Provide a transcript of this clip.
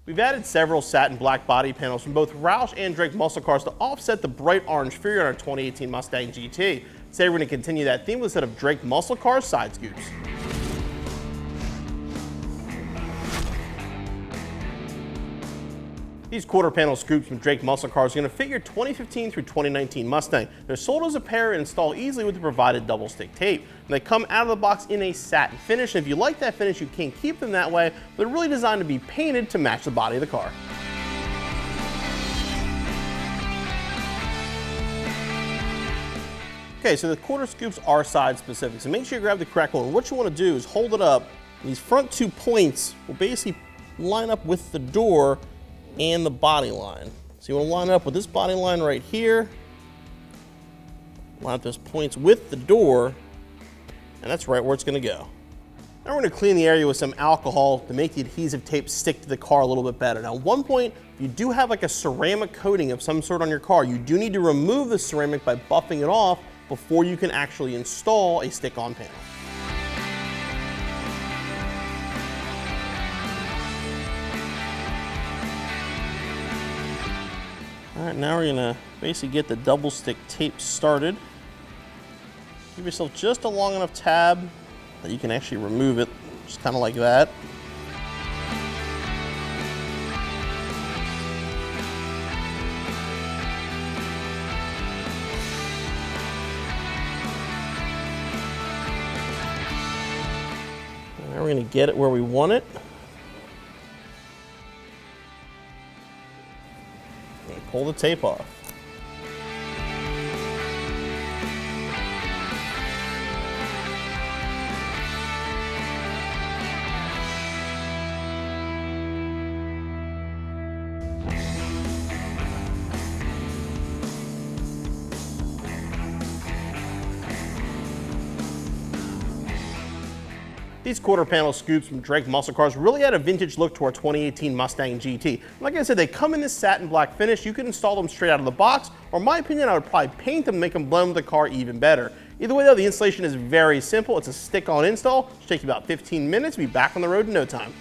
We've added several satin black body panels from both Roush and Drake muscle cars to offset the bright orange figure on our 2018 Mustang GT. Today we're going to continue that theme with a set of Drake muscle cars side scoops. These quarter panel scoops from Drake muscle cars are going to fit your 2015 through 2019 Mustang. They're sold as a pair and install easily with the provided double stick tape. And they come out of the box in a satin finish, and if you like that finish you can keep them that way, but they're really designed to be painted to match the body of the car. Okay, so the quarter scoops are side specific, so make sure you grab the correct one. What you want to do is hold it up. These front 2 points will basically line up with the door and the body line. So you want to line up with this body line right here, line up those points with the door, and that's right where it's going to go. Now we're going to clean the area with some alcohol to make the adhesive tape stick to the car a little bit better. Now at one point, if you do have like a ceramic coating of some sort on your car, you do need to remove the ceramic by buffing it off before you can actually install a stick-on panel. All right, now we're gonna basically get the double stick tape started. Give yourself just a long enough tab that you can actually remove it, just kind of like that. Now we're gonna get it where we want it. Pull the tape off. These quarter panel scoops from Drake muscle cars really add a vintage look to our 2018 Mustang GT. Like I said, they come in this satin black finish. You can install them straight out of the box, or in my opinion, I would probably paint them to make them blend with the car even better. Either way though, the installation is very simple. It's a stick-on install. It'll take you about 15 minutes. Be back on the road in no time.